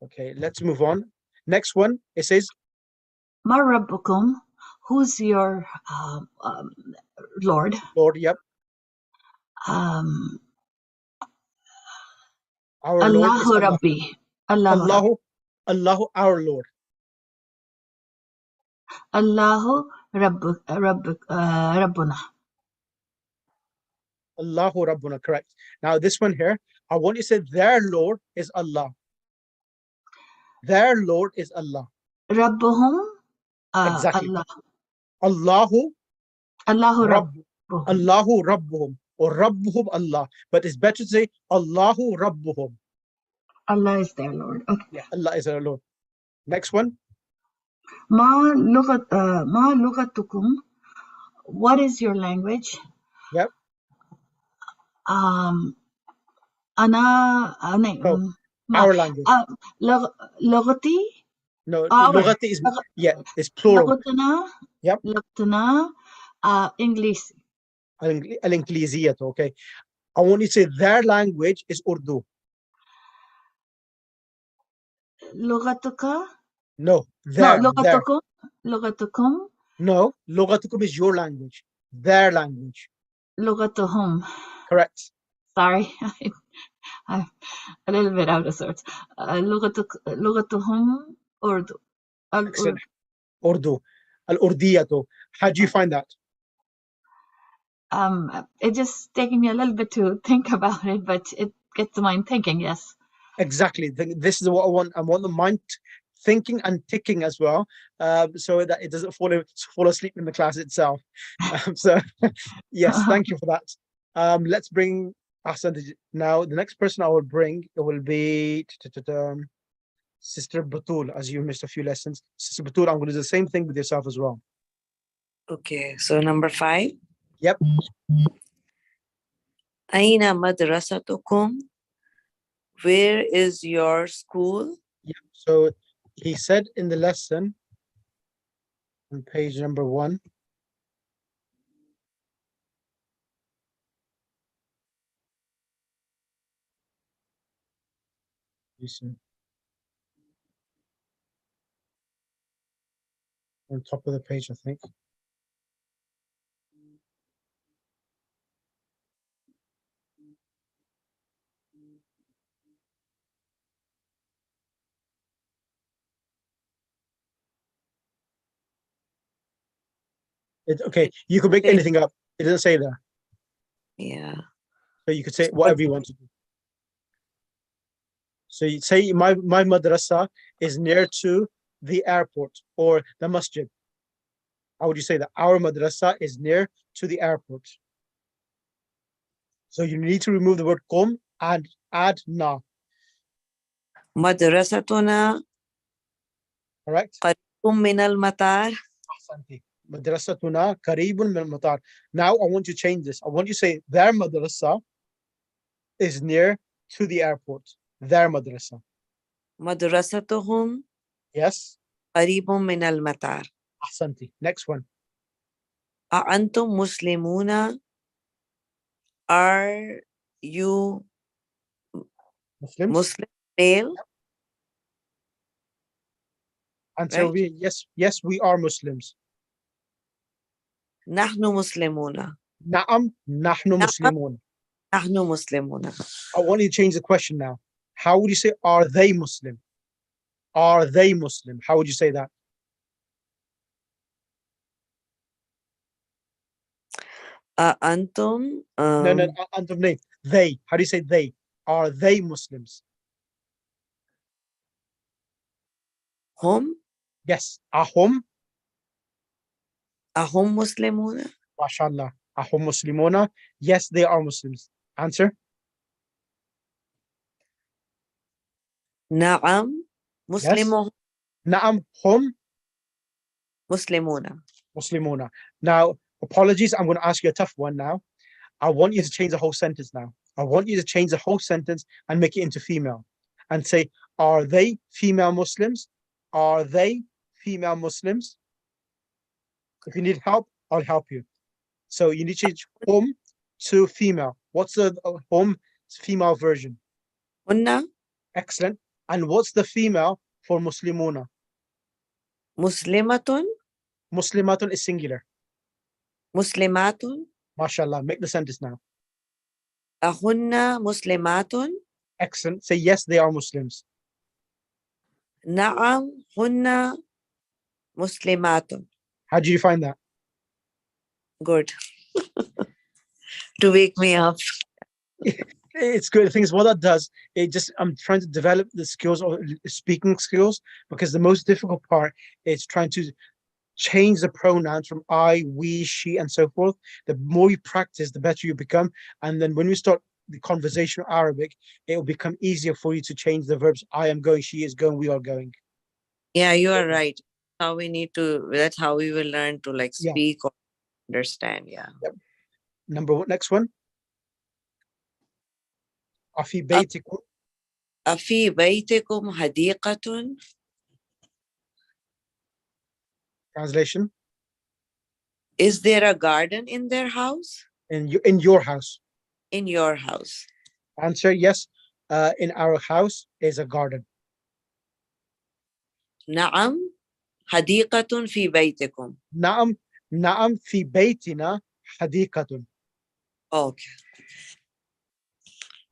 Okay, let's move on. Next one, it says ما ربكم? Who's your Lord? Lord, yep. Our Lord is Allah. Rabbi. Allahu, our Lord. Allahu Rabbuna. Allahu Rabbuna, correct. Now this one here, I want you to say their Lord is Allah. Their Lord is Allah. Rabbuhum. Exactly. Allah. Allahu Rabbuhum or Rabbuhum Allah. But it's better to say Allahu Rabbuhum. Allah is their Lord. Okay. Yeah, Allah is our Lord. Next one. Ma lugatukum. What is your language? Yep. Our language. Lugati. No, lugati is it's plural. Lugutana. Yep. Lugutana. English. Al-Ingliziyat, okay. I want you to say their language is Urdu. Lugatuka. No, lugatukum. Lugatukum. No, lugatukum is your language. Their language. Lugatuhum. Correct. Sorry, I'm a little bit out of sorts. Lugatuhum Urdu. Urdu. Al-Urdiyatu. How do you find that? It's just taking me a little bit to think about it, but gets the mind thinking. Yes. Exactly. This is what I want. I want the mind thinking and ticking as well, so that it doesn't fall asleep in the class itself. So, yes, thank you for that. Let's bring Ahsan now. The next person I will bring, it will be Sister Batul, as you missed a few lessons. Sister Batul, I'm going to do the same thing with yourself as well. Okay, so number 5. Yep. Aina madrasatukum? Where is your school? Yeah. So he said in the lesson on page number 1. You see, on top of the page, I think. Okay, you could make anything up. It doesn't say there. Yeah. So you could say whatever you want to do. So you say my madrasa is near to the airport or the masjid. How would you say that? Our madrasa is near to the airport. So you need to remove the word qum and add na. Madrasatuna Correct? qaribun min al-matar. Ahsanti. Madrasatuna qaribun min matar. Now I want you to change this. I want you to say their madrasa is near to the airport. Their madrasa. Madrasatuhum Yes? qaribun min al-matar. Ahsanti. Next one. Antum muslimuna? Are you Muslims? Muslim male? Answer Right? yes, yes, we are Muslims. Nahnu muslimuna. Na'am, nahnu muslimun. Nahnu muslimuna. I want you to change the question now. How would you say, are they Muslim? Are they Muslim? How would you say that? Antum No, Antum name. They. How do you say they? Are they Muslims? hum Yes. Ahum. ahum muslimuna? MashaAllah. Ahum Muslimuna. Yes, they are Muslims. Answer. Na'am Yes. muslimuhum Na'am hum muslimuna. Muslimuna. Now, apologies. I'm going to ask you a tough one now. I want you to change the whole sentence now. I want you to change the whole sentence and make it into female and say, are they female Muslims? Are they female Muslims? If you need help, I'll help you. So you need to change hum to female. What's the hum female version? Hunna Excellent. And what's the female for Muslimuna? muslimatun. Muslimatun is singular. Muslimatun. MashaAllah. Make the sentence now. Ahunna muslimatun. Excellent. Say yes, they are Muslims. Na'am hunna muslimatun. How do you find that? Good. To wake me up. It's good. The thing is, what that does, I'm trying to develop the skills of speaking skills, because the most difficult part is trying to change the pronouns from I, we, she, and so forth. The more you practice, the better you become. And then when we start the conversational Arabic, it will become easier for you to change the verbs. I am going, she is going, we are going. Yeah, you are right. How we need to, that's how we will learn to like Yeah. speak or understand. Yeah. Yep. Next one. Afi baytikum. أفي بيتكم حديقة? Translation. Is there a garden in their house? In your house. In your house. Answer yes. In our house is a garden. نعم حديقة في بيتكم. نعم في بيتنا حديقة. Okay.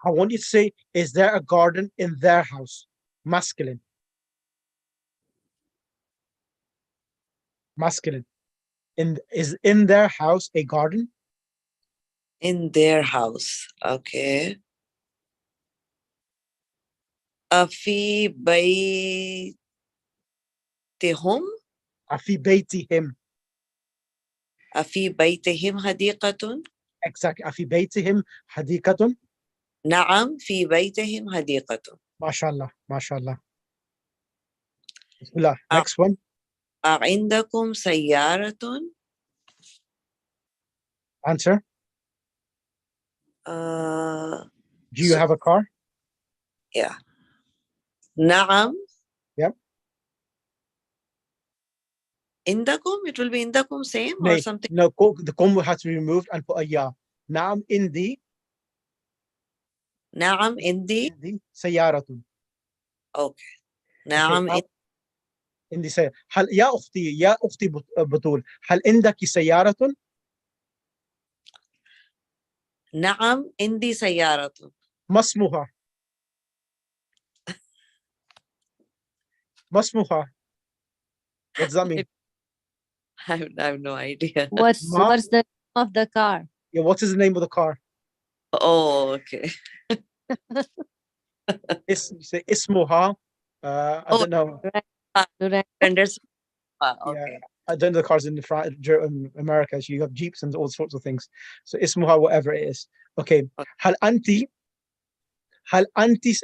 I want you to say, is there a garden in their house? Masculine. Masculine. Is in their house a garden? In their house. Okay. أفي بيتهم أفي بيتهم. أفي بيتهم حديقة. Exactly. أفي بيتهم حديقة. نعم في بيتهم حديقة. ما شاء الله ما شاء الله. Bismillah. Next one. أعندكم سيارة؟ Answer. Do you So, have a car? yeah. نعم. Yep. عندكم, it will be عندكم same or Nay, something. no, the kum will have to be removed and put a ya. Naam indi. نعم عندي. Indi sayaratun. Okay. نعم Okay. Indi say. هل يا أختي بطول. هل عندك سيارة؟ نعم عندي سيارة. ما اسمها؟ ما اسمها? What does that mean? I have no idea. What's Ma- the name of the car? Yeah, what is the name of the car? Oh, okay. You say ismuha. I Oh, don't know. Right. understand. Yeah, Okay. I don't know the cars in America. So you have Jeeps and all sorts of things. So ismuha, whatever it is. Okay. Okay. هل أنت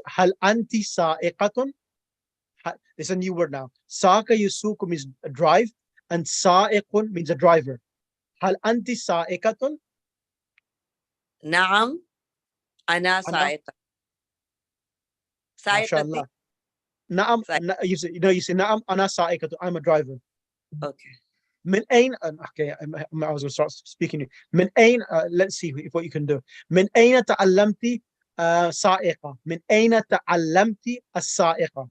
هل أنت سائقة؟ There's a new word now. Saka yusuku means drive, and sa'iqun means a driver. هل أنت سائقة؟ نعم أنا سائقة. سائقتي. MashaAllah. Naam, you say Naam ana sa'iqatu. I'm a driver. Okay. من أين? Okay, I was going to start speaking. من أين? Let's see what you can do. من أين تعلمتِ سائقة? من أين تعلمتِ السائقة?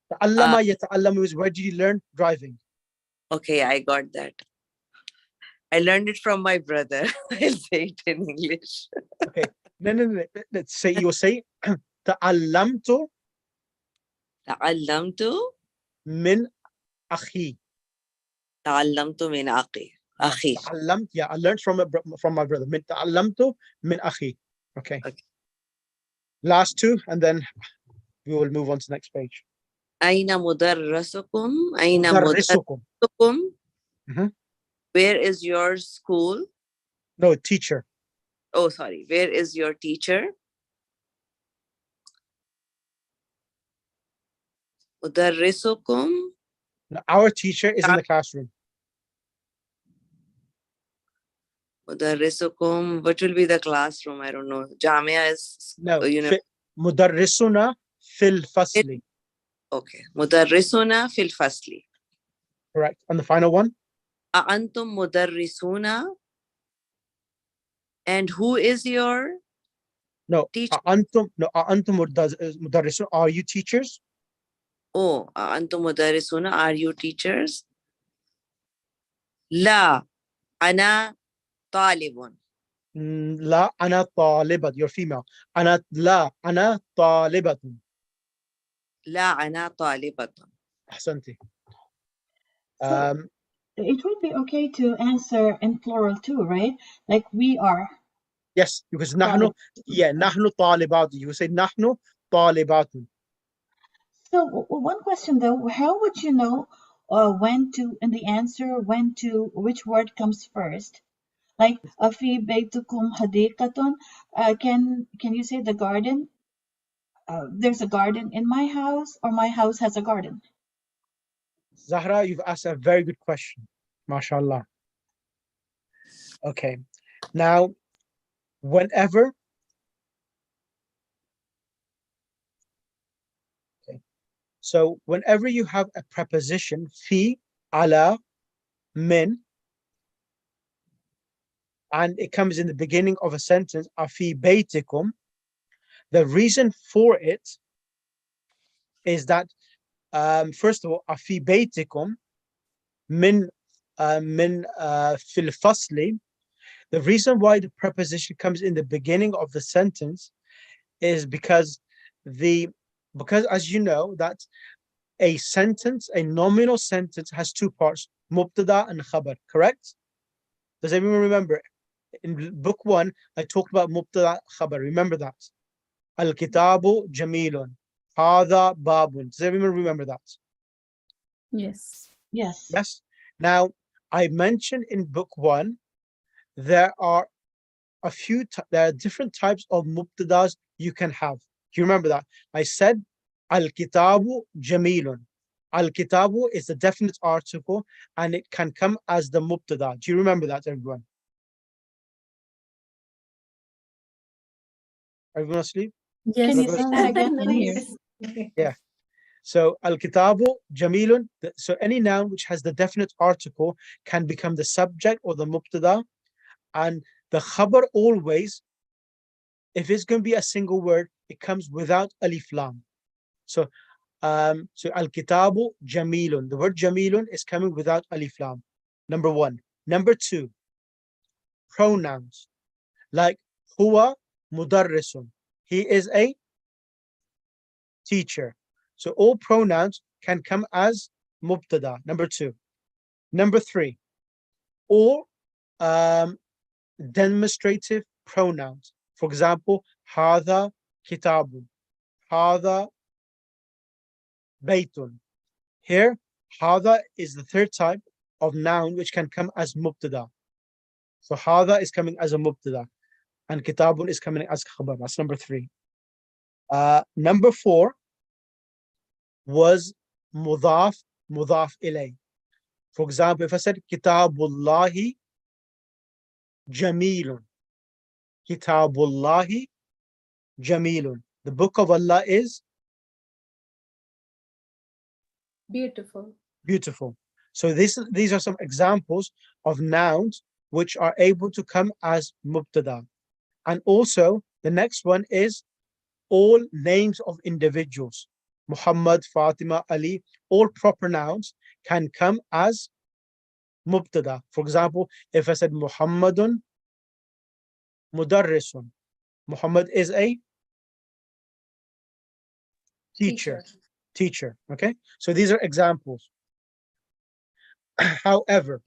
تعلم يتعلم is where did you learn driving? Okay, I got that. I learned it from my brother. I'll say it in English. Okay. No. Let's say you say تعلمت تعلمت من أخي. تعلمت من أخي. تعلمت, yeah, I learned from my brother. من تعلمت من أخي. Okay. Last two, and then we will move on to the next page. أين مدرسكم؟ أين مدرسكم. مدرسكم؟ Mhm. Where is your school? No, teacher. Oh, sorry. Where is your teacher? مدرسكم. No, our teacher is in the classroom. مدرسكم. What will be the classroom? I don't know. جامعة is No, university. مدرسنا في الفصل. Okay. مدرسنا في الفصل. Correct. And the final one? أأنتم مدرسون? And who is your No. teacher? أأنتم مدرسون. Are you teachers? Oh, أأنتم مدرسون? Are you teachers? لا أنا طالب. لا أنا طالبة. You're female. لا أنا طالبة. لا أنا طالبة. أحسنتي. So it would be okay to answer in plural too, right? Like we are. Yes, because نحن, yeah, نحن طالبات. You say نحن طالبات. So one question though, how would you know when to in the answer which word comes first? Like أفي بيتكم حديقة. Can you say the garden? There's a garden in my house, or my house has a garden. Zahra, you've asked a very good question. MashaAllah. Okay. Now, whenever, so whenever you have a preposition, fi, ala, min, and it comes in the beginning of a sentence, afi baytikum, the reason for it is that, first of all, afi baytikum, min fil fasli. The reason why the preposition comes in the beginning of the sentence is because as you know that a sentence, a nominal sentence, has two parts, mubtada and khabar, correct? Does everyone remember? In book one, I talked about mubtada khabar. Remember that? Al-kitabu jamilun. Hadha babun. Does everyone remember that? Yes. Yes. Yes. Now, I mentioned in book 1, there are there are different types of mubtadas you can have. Do you remember that? I said, Al-kitabu jamilun. Al-kitabu is a definite article and it can come as the mubtada. Do you remember that, everyone? Everyone asleep? Can Yes. you say that again, please? Okay. Yeah. So al-kitabu jamilun. So any noun which has the definite article can become the subject or the mubtada, and the khabar always, if it's going to be a single word, it comes without alif lam. So al-kitabu jamilun. The word jamilun is coming without alif lam. Number 1. Number 2, pronouns like huwa mudarrisun. He is a teacher. So all pronouns can come as mubtada. Number 2. Number 3, all demonstrative pronouns. For example, hadha kitabun, hadha baytun. Here, hadha is the third type of noun which can come as mubtada. So hadha is coming as a mubtada, and kitabun is coming as khabar. That's number 3. Number 4 was mudaf ilay. For example, if I said kitabullahi jamilun, kitabullahi jamilun, the book of Allah is Beautiful. beautiful. So these are some examples of nouns which are able to come as mubtada. And also the next one is all names of individuals. Muhammad, Fatima, Ali, all proper nouns can come as mubtada. For example, if I said Muhammadun mudarrisun, Muhammad is a teacher. Okay, so these are examples. However,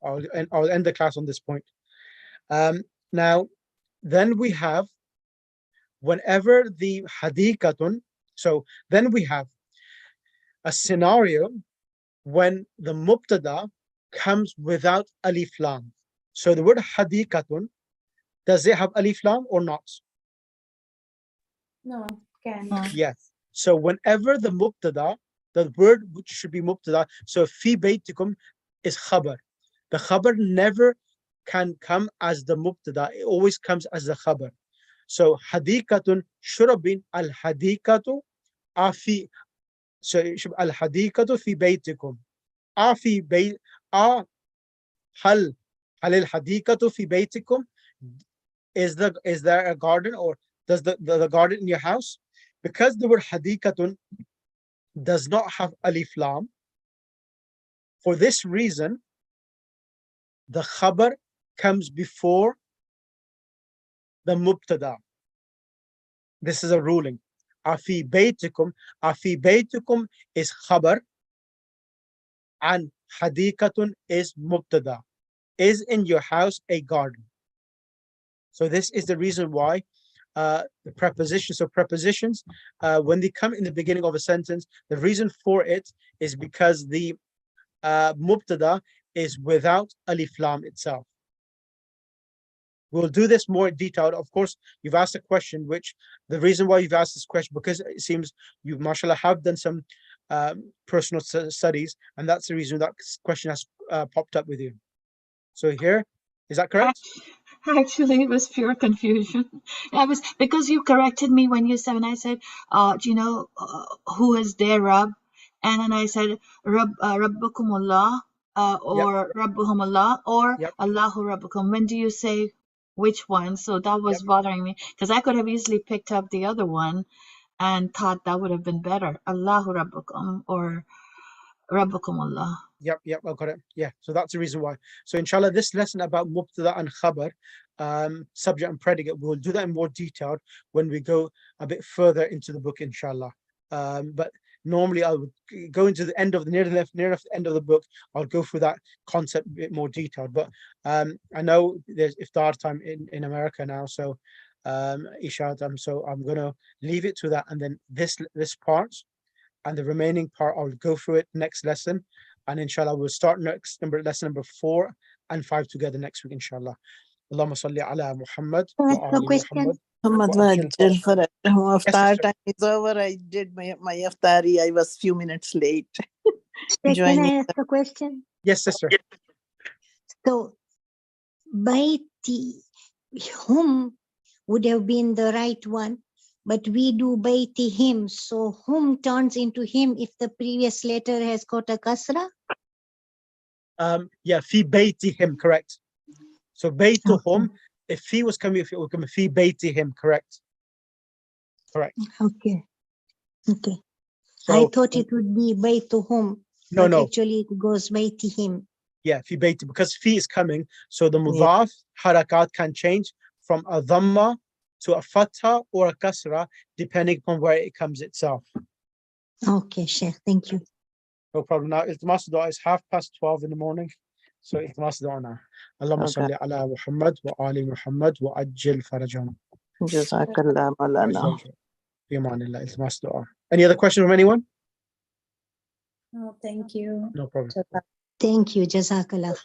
I'll end the class on this point. Now, then we have whenever the hadikatun. So then we have a scenario when the mubtada comes without alif lam. So the word hadikatun, does it have alif lam or not? No, can. Yes. So whenever the mubtada, the word which should be mubtada, so fi baytikum is khabar. The khabar never can come as the mubtada. It always comes as the khabar. So hadikatun should have been al hadikatu afi. So it should be al hadikatu fi baytikum. Afi bayt a hal al hadikatu fi baytikum. Is there a garden, or does the garden in your house? Because the word hadikatun does not have alif lam, for this reason the khabar comes before the mubtada. This is a ruling. Afi baytikum is khabar and hadikatun is mubtada. Is in your house a garden? So this is the reason why the prepositions. So prepositions, when they come in the beginning of a sentence, the reason for it is because the mubtada is without alif lam itself. We'll do this more detailed. Of course, you've asked a question, which the reason why you've asked this question, because it seems you, mashallah, have done some personal studies, and that's the reason that question has popped up with you. So here, is that correct? Actually, it was pure confusion. I was because you corrected me when I said, do you know who is their Rabb? And then I said, Rabbukumullah, or Rabbuhumullah, or Yep. Allahu Rabbukum. When do you say which one? So that was bothering me because I could have easily picked up the other one and thought that would have been better. Allahu Rabbukum or Rabbukumullah. Yep, I got it. Yeah, so that's the reason why. So inshallah, this lesson about mubtada and khabar, subject and predicate, we'll do that in more detail when we go a bit further into the book, inshallah. But normally I would go into the end of the near enough the end of the book. I'll go through that concept a bit more detailed. But I know there's iftar time in America now, so Isha time. So I'm gonna leave it to that, and then this part and the remaining part I'll go through it next lesson, and inshallah we'll start lesson number 4 and 5 together next week, inshallah. Allahumma salli ala Muhammad wa ali Muhammad. Muhammad wa ajil Wajil for Yes, iftar sister. time is over. I did my iftari. I was few minutes late. Can I Joining. ask a question? Yes, sister. So, Baiti, whom would have been the right one, but we do Baiti him. So, whom turns into him if the previous letter has got a kasra? Yeah, fi baiti him, correct. So baytuhum, if he was coming, if it would come fi baiti him, correct. Correct. Okay. Okay. So, I thought it would be Baituhum, no, but no. actually it goes Baiti him. Yeah, fi baiti, because fi is coming, so the mudaf harakat can change from a dhamma to a fatha or a kasra, depending upon where it comes itself. Okay, Sheikh, thank you. No problem. Now, Iltimas dua is 12:30 in the morning. So Iltimas dua now. Allahumma Okay. salli ala Muhammad wa ali Muhammad wa ajil farajahum. Jazakallah Maulana. Fi amanillah. Iltimas dua. Any other question from anyone? No, thank you. No problem. Thank you, Jazakallah.